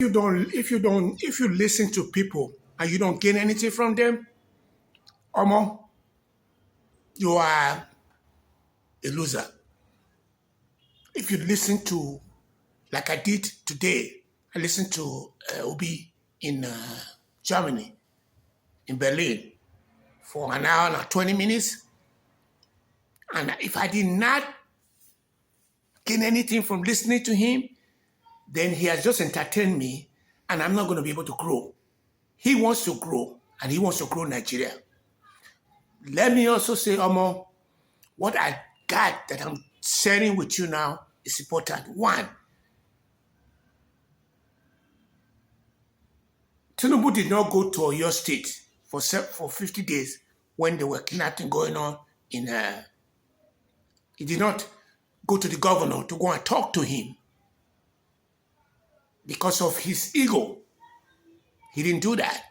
if you listen to people and you don't gain anything from them, Omo, you are a loser. If you listen to, like I did today, I listened to Obi in Germany, in Berlin, for an hour and 20 minutes. And if I did not gain anything from listening to him, then he has just entertained me and I'm not going to be able to grow. He wants to grow and he wants to grow Nigeria. Let me also say, Omo, what I got that I'm sharing with you now is important. One, Tinubu did not go to Oyo State for 50 days when there were kidnapping going on in he did not go to the governor to go and talk to him because of his ego. He didn't do that.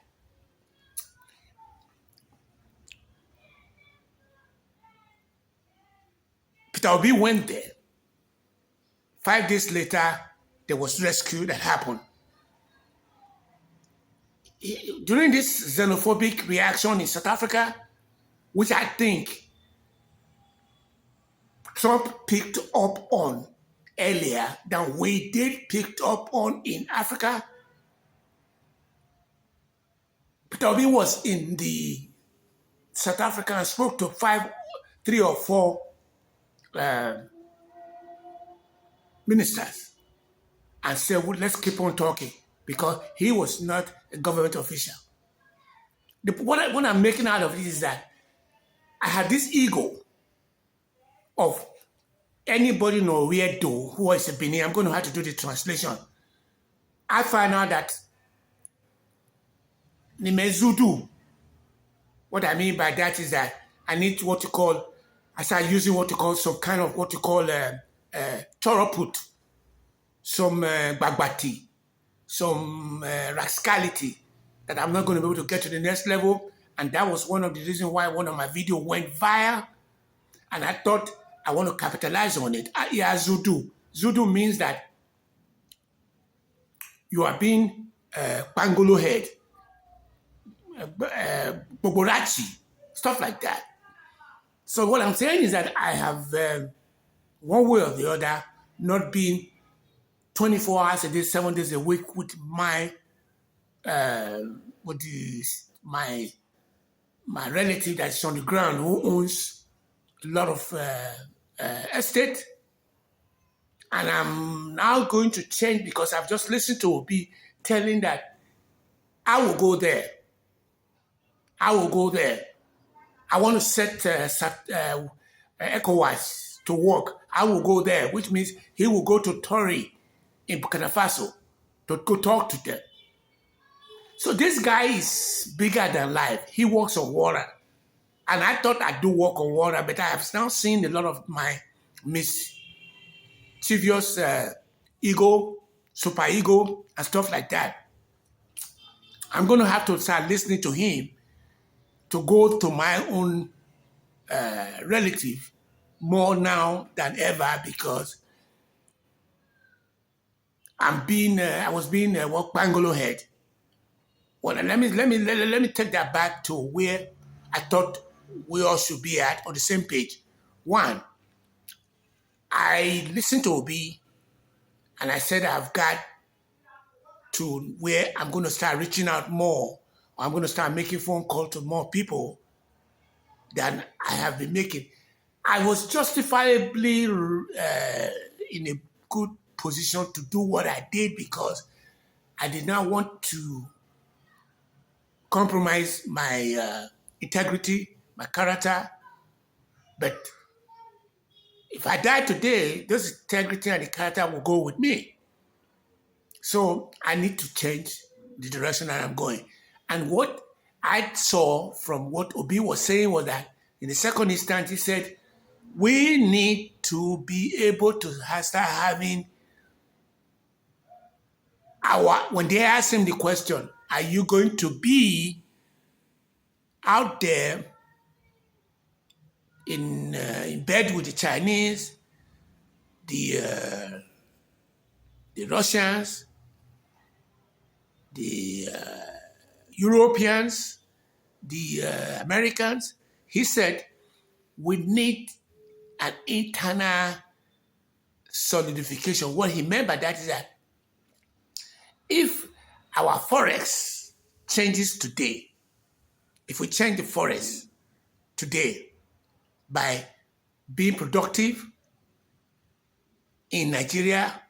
Peter Obi went there. 5 days later, there was rescue that happened. During this xenophobic reaction in South Africa, which I think Trump picked up on earlier than we did picked up on in Africa, Peter Obi was in the South Africa and spoke to three or four uh, ministers and said, well, let's keep on talking because he was not a government official. What I'm making out of this is that I had this ego of anybody know weirdo who is a Benin. I'm going to have to do the translation. I find out that Nimezudu, what I mean by that is that I need I start using what you call some kind of what you call toroput, some bagbati, some rascality that I'm not going to be able to get to the next level. And that was one of the reasons why one of my videos went viral. And I thought I want to capitalize on it. Yeah, Zudu. Zudu means that you are being pangolo head, boborachi, stuff like that. So what I'm saying is that I have, one way or the other, not been 24 hours a day, 7 days a week with my my relative that's on the ground who owns a lot of estate. And I'm now going to change because I've just listened to Obi telling that I will go there. I will go there. I want to set ECOWAS to work. I will go there, which means he will go to Tori in Burkina Faso to go talk to them. So this guy is bigger than life. He walks on water. And I thought I do walk on water, but I have now seen a lot of my mischievous ego, super ego, and stuff like that. I'm going to have to start listening to him to go to my own relative more now than ever because I was being what Bangolo head. Well, let me take that back to where I thought we all should be at on the same page. One, I listened to Obi and I said I've got to where I'm going to start reaching out more. I'm going to start making phone calls to more people than I have been making. I was justifiably in a good position to do what I did because I did not want to compromise my integrity, my character. But if I die today, this integrity and the character will go with me. So I need to change the direction that I'm going. And what I saw from what Obi was saying was that in the second instance, he said, we need to be able to start having when they ask him the question, are you going to be out there in bed with the Chinese, the Russians, the Europeans, the Americans. He said we need an internal solidification. What he meant by that is that if our forex changes today, if we change the forex today by being productive in Nigeria,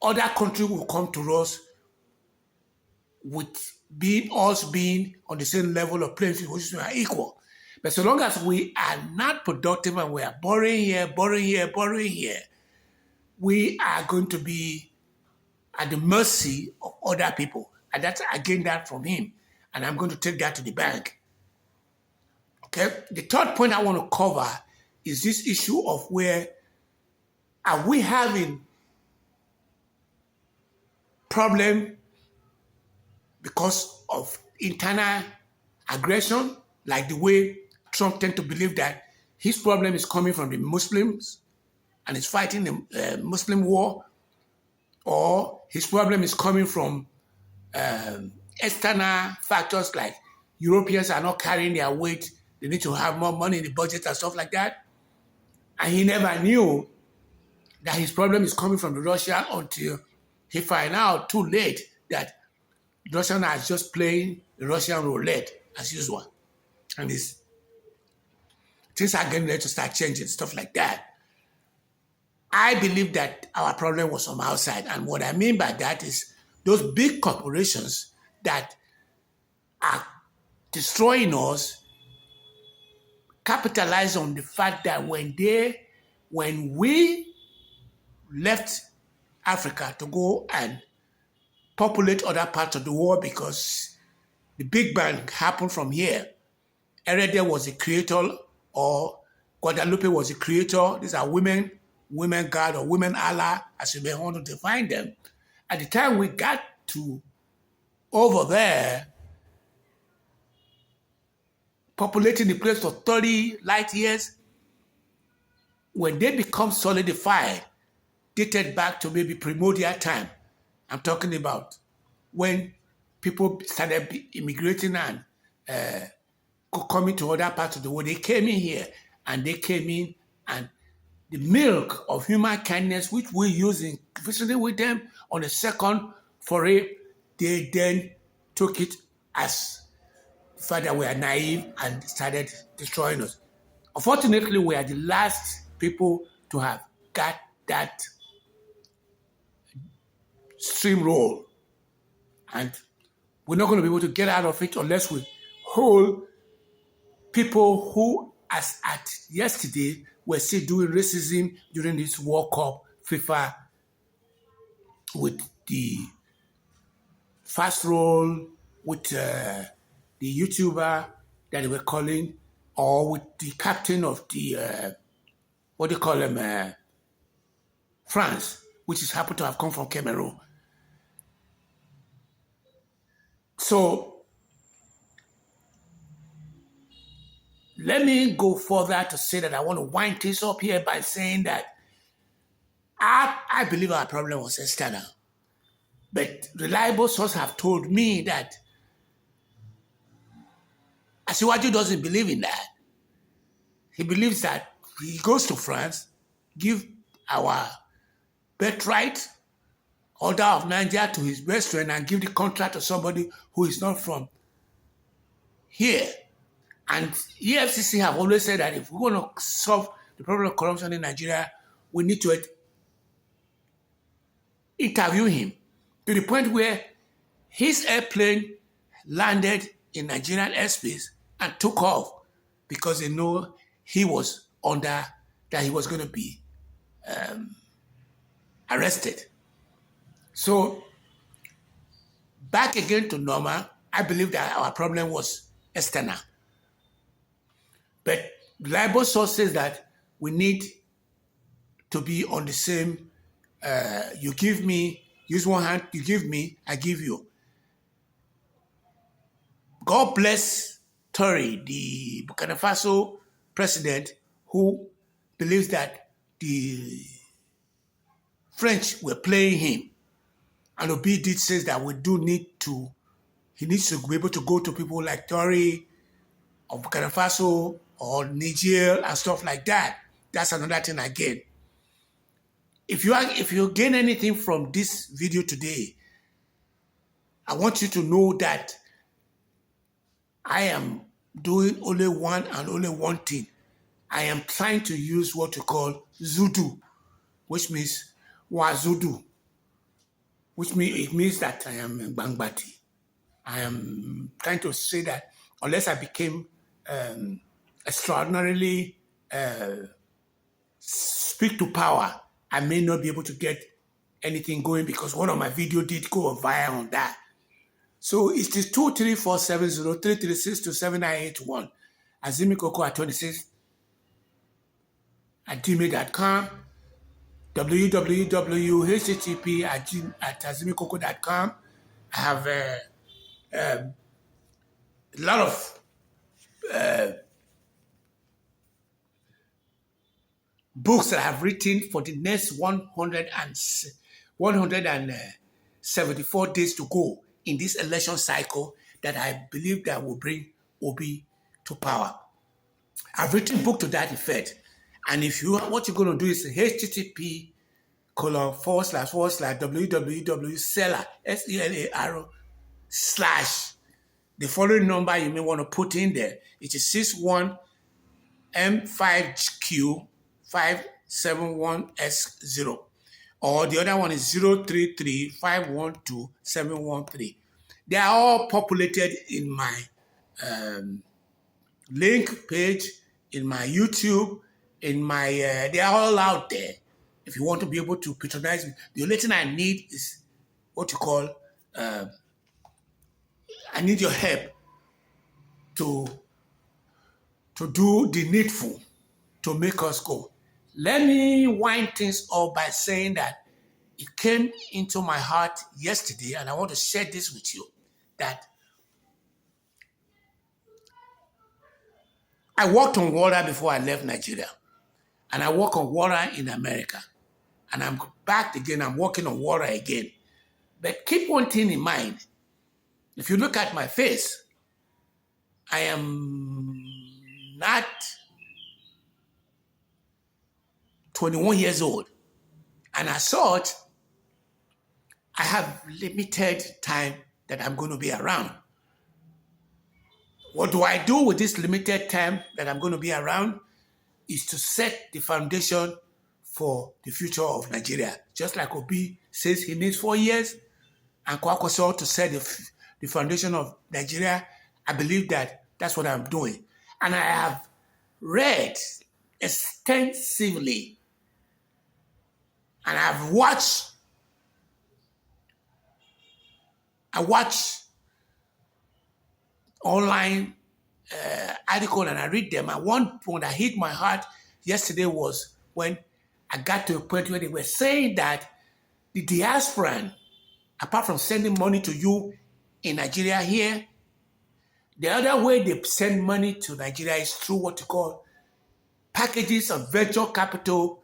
other countries will come to us with us being on the same level of playing field, which we are equal. But so long as we are not productive and we are borrowing here, we are going to be at the mercy of other people. And that's again that from him. And I'm going to take that to the bank. Okay. The third point I want to cover is this issue of where are we having problem because of internal aggression, like the way Trump tend to believe that his problem is coming from the Muslims and is fighting the Muslim war, or his problem is coming from external factors like Europeans are not carrying their weight, they need to have more money in the budget and stuff like that. And he never knew that his problem is coming from the Russia until he find out too late that Russia are just playing the Russian roulette as usual. And things are getting ready to start changing, stuff like that. I believe that our problem was from outside. And what I mean by that is those big corporations that are destroying us capitalize on the fact that when we left Africa to go and populate other parts of the world, because the Big Bang happened from here. Heredia was the creator, or Guadalupe was the creator. These are women God or women Allah, as you may want to define them. At the time we got to over there, populating the place for 30 light years, when they become solidified, dated back to maybe primordial time. I'm talking about when people started immigrating and coming to other parts of the world. They came in here and the milk of human kindness, which we use in visiting with them on the second foray, they then took it as the fact that we are naive and started destroying us. Unfortunately, we are the last people to have got that stream roll. And we're not going to be able to get out of it unless we hold people who, as at yesterday, were still doing racism during this World Cup, FIFA, with the fast roll, with the YouTuber that they were calling, or with the captain of the, what do you call him, France, which is happened to have come from Cameroon. So, let me go further to say that I want to wind this up here by saying that I believe our problem was external. But reliable sources have told me that Asiwaju doesn't believe in that. He believes that he goes to France, give our birthright, order of Nigeria to his best friend, and give the contract to somebody who is not from here. And EFCC have always said that if we want to solve the problem of corruption in Nigeria, we need to interview him to the point where his airplane landed in Nigerian airspace and took off because they know he was under, that he was going to be arrested. So, back again to normal, I believe that our problem was external. But reliable source says that we need to be on the same, you give me, use one hand, you give me, I give you. God bless Tory, the Burkina Faso president, who believes that the French were playing him. And Obi did say that we do need to, he needs to be able to go to people like Tory of Burkina Faso or Niger and stuff like that. That's another thing again. If you gain anything from this video today, I want you to know that I am doing only one and only one thing. I am trying to use what you call Zudu, which means Wazudu, which means it means that I am Bangbati. I am trying to say that unless I became extraordinarily speak to power, I may not be able to get anything going because one of my videos did go viral on that. So it is 2347033627981 azimikoko@26 at gmail.com, www.http@azimikoko.com. I have a lot of books that I have written for the next 174 days to go in this election cycle that I believe that will bring Obi to power. I've written a book to that effect. And if you what you're going to do is http://www.selar, SELAR/ the following number you may want to put in there. It is 61M5Q571S0. Or the other one is 033512713. They are all populated in my link page, in my YouTube, in my, they are all out there. If you want to be able to patronize me, the only thing I need is what you call, I need your help to do the needful to make us go. Let me wind things up by saying that it came into my heart yesterday, and I want to share this with you, that I worked on water before I left Nigeria, and I work on water in America, and I'm back again, I'm working on water again. But keep one thing in mind. If you look at my face, I am not 21 years old. And as such, I have limited time that I'm going to be around. What do I do with this limited time that I'm going to be around? Is to set the foundation for the future of Nigeria. Just like Obi says he needs 4 years, and Kwankwaso to set the foundation of Nigeria, I believe that that's what I'm doing. And I have read extensively, and I watch online article and I read them. And one point that hit my heart yesterday was when I got to a point where they were saying that the diaspora, apart from sending money to you in Nigeria here, the other way they send money to Nigeria is through what you call packages of venture capital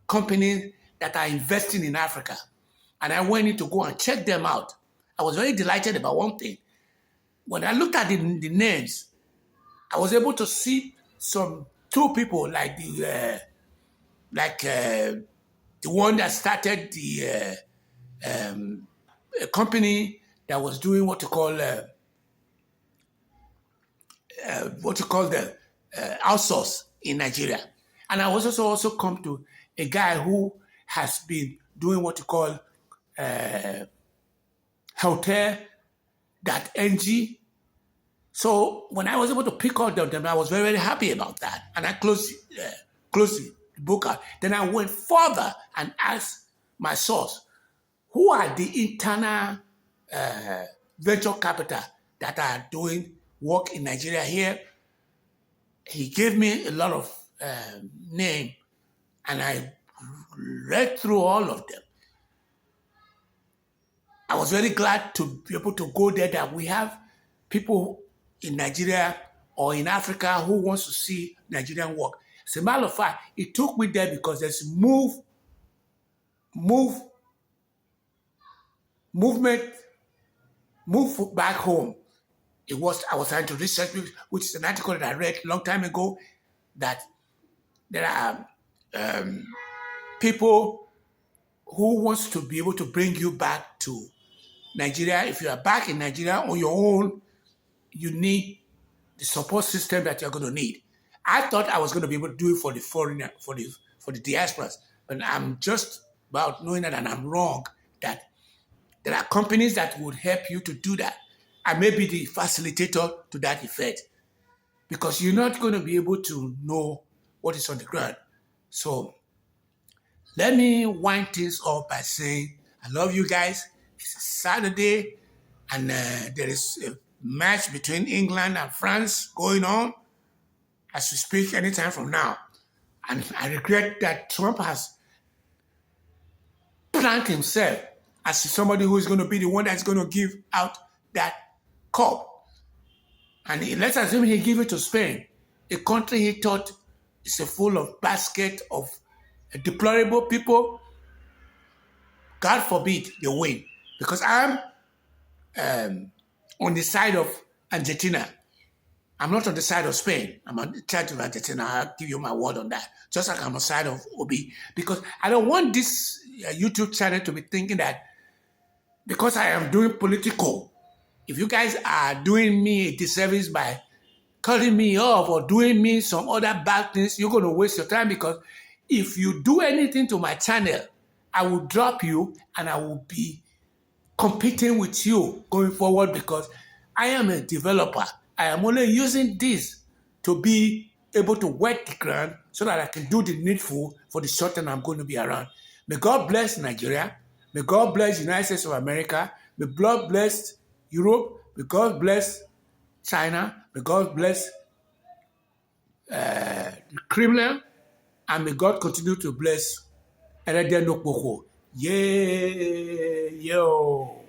companies that are investing in Africa. And I went in to go and check them out. I was very delighted about one thing. When I looked at the names, I was able to see two people like the one that started the a company that was doing what you call the outsource in Nigeria. And I was also come to a guy who has been doing what you call hotel.ng. So when I was able to pick out them, I was very, very happy about that. And I closed the book out. Then I went further and asked my source, who are the internal venture capital that are doing work in Nigeria here? He gave me a lot of names, and I read through all of them. I was very glad to be able to go there, that we have people in Nigeria or in Africa who wants to see Nigerian work. As a matter of fact, it took me there because there's Move movement, move back home. I was trying to research, which is an article that I read a long time ago, that there are people who wants to be able to bring you back to Nigeria. If you are back in Nigeria on your own, you need the support system that you're going to need. I thought I was going to be able to do it for the foreigner, for the diasporas, but I'm just about knowing that, and I'm wrong, that there are companies that would help you to do that. I may be the facilitator to that effect, because you're not going to be able to know what is on the ground. So let me wind things up by saying I love you guys. It's Saturday, and there is a match between England and France going on as we speak anytime from now. And I regret that Trump has planned himself as somebody who is going to be the one that's going to give out that cup. And let's assume he give it to Spain, a country he thought is a full of basket of deplorable people. God forbid they win. Because I'm on the side of Argentina. I'm not on the side of Spain. I'm on the side of Argentina. I'll give you my word on that. Just like I'm on the side of Obi. Because I don't want this YouTube channel to be thinking that because I am doing political, if you guys are doing me a disservice by cutting me off or doing me some other bad things, you're going to waste your time, because if you do anything to my channel, I will drop you and I will be competing with you going forward, because I am a developer. I am only using this to be able to wet the ground so that I can do the needful for the short term I'm going to be around. May God bless Nigeria. May God bless the United States of America. May God bless Europe. May God bless China. May God bless the Kremlin. And may God continue to bless Erede Nokpoko. Yeah, yo.